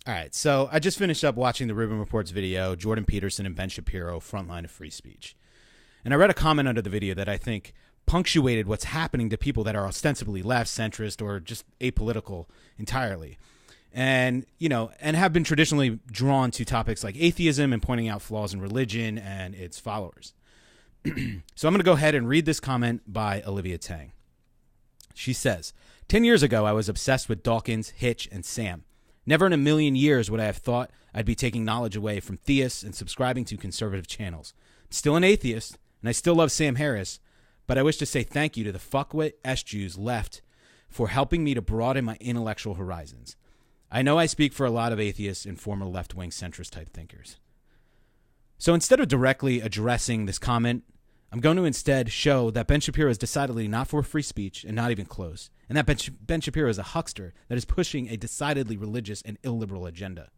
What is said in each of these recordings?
All right, so I just finished up watching the Rubin Report's video, Jordan Peterson and Ben Shapiro, Frontline of Free Speech. And I read a comment under the video that I think punctuated what's happening to people that are ostensibly left, centrist, or just apolitical entirely. And, and have been traditionally drawn to topics like atheism and pointing out flaws in religion and its followers. So I'm going to go ahead and read this comment by Olivia Tang. She says, 10 years ago, I was obsessed with Dawkins, Hitch, and Sam. Never in a million years would I have thought I'd be taking knowledge away from theists and subscribing to conservative channels. I'm still an atheist, and I still love Sam Harris, but I wish to say thank you to the fuckwit S-Jews left for helping me to broaden my intellectual horizons. I know I speak for a lot of atheists and former left-wing centrist type thinkers. So instead of directly addressing this comment, I'm going to instead show that Ben Shapiro is decidedly not for free speech and not even close, and that Ben Shapiro is a huckster that is pushing a decidedly religious and illiberal agenda.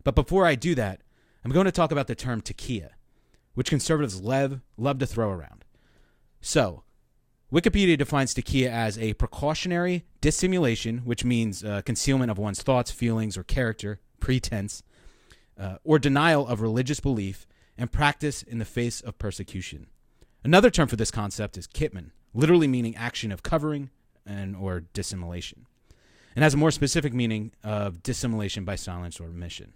But before I do that, I'm going to talk about the term takia, which conservatives love to throw around. So, Wikipedia defines takia as a precautionary dissimulation, which means concealment of one's thoughts, feelings, or character, pretense, or denial of religious belief and practice in the face of persecution. Another term for this concept is kitman, literally meaning action of covering and or dissimulation, and has a more specific meaning of dissimulation by silence or omission.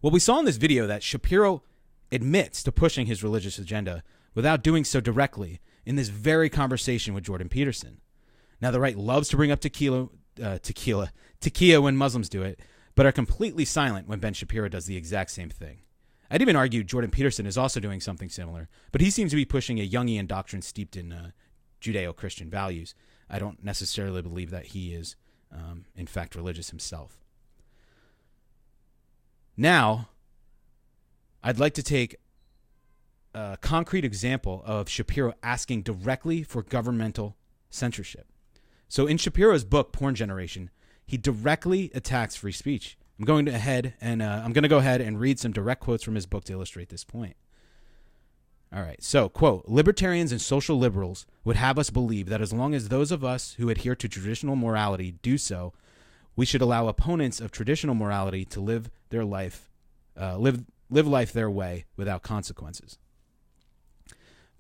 Well, we saw in this video that Shapiro admits to pushing his religious agenda without doing so directly in this very conversation with Jordan Peterson. Now, the right loves to bring up takia when Muslims do it, but are completely silent when Ben Shapiro does the exact same thing. I'd even argue Jordan Peterson is also doing something similar, but he seems to be pushing a Jungian doctrine steeped in Judeo-Christian values. I don't necessarily believe that he is, in fact, religious himself. Now, I'd like to take a concrete example of Shapiro asking directly for governmental censorship. So in Shapiro's book, Porn Generation, he directly attacks free speech. I'm going to go ahead and read some direct quotes from his book to illustrate this point. All right. So, quote, libertarians and social liberals would have us believe that as long as those of us who adhere to traditional morality do so, we should allow opponents of traditional morality to live life their way without consequences.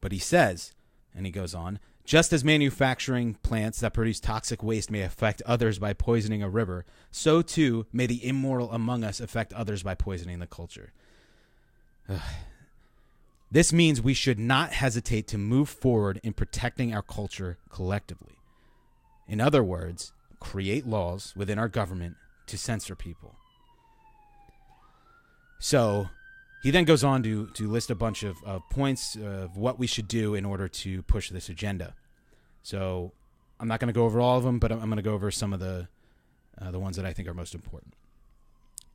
But he says, and he goes on, just as manufacturing plants that produce toxic waste may affect others by poisoning a river, so too may the immoral among us affect others by poisoning the culture. This means we should not hesitate to move forward in protecting our culture collectively. In other words, create laws within our government to censor people. So he then goes on to list a bunch of points of what we should do in order to push this agenda. So I'm not going to go over all of them, but I'm going to go over some of the ones that I think are most important.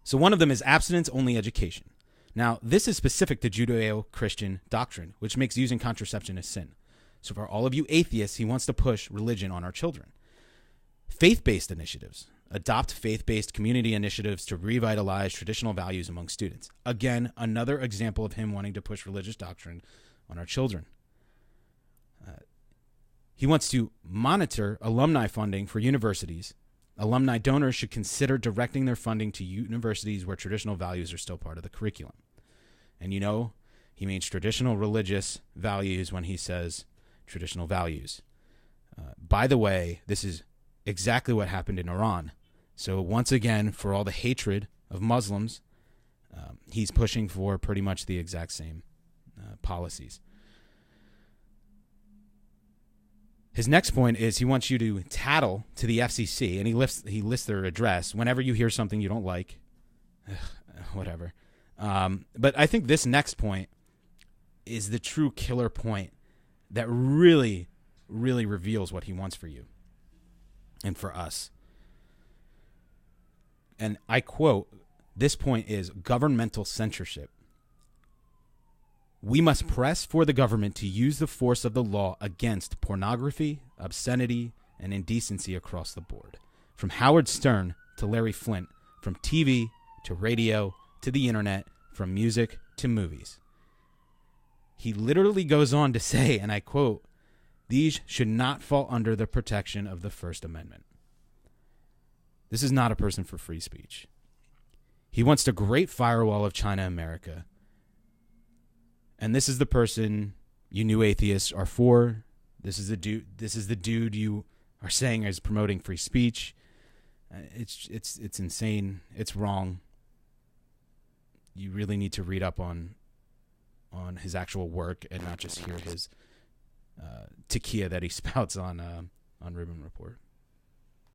So one of them is abstinence-only education. Now, this is specific to Judeo-Christian doctrine, which makes using contraception a sin. So for all of you atheists, he wants to push religion on our children. Faith-based initiatives. Adopt faith-based community initiatives to revitalize traditional values among students. Again, another example of him wanting to push religious doctrine on our children. He wants to monitor alumni funding for universities. Alumni donors should consider directing their funding to universities where traditional values are still part of the curriculum. And he means traditional religious values when he says traditional values. By the way, this is exactly what happened in Iran. So once again, for all the hatred of Muslims, he's pushing for pretty much the exact same policies. His next point is he wants you to tattle to the FCC, and he lists their address whenever you hear something you don't like. Whatever. But I think this next point is the true killer point that really, really reveals what he wants for you and for us. And I quote, this point is governmental censorship. We must press for the government to use the force of the law against pornography, obscenity, and indecency across the board. From Howard Stern to Larry Flint, from TV to radio to the internet, from music to movies. He literally goes on to say, and I quote, these should not fall under the protection of the First Amendment. This is not a person for free speech. He wants the great firewall of China America. And this is the person you new atheists are for. This is the dude you are saying is promoting free speech. It's insane. It's wrong. You really need to read up on his actual work and not just hear his tequila that he spouts on Ribbon Report.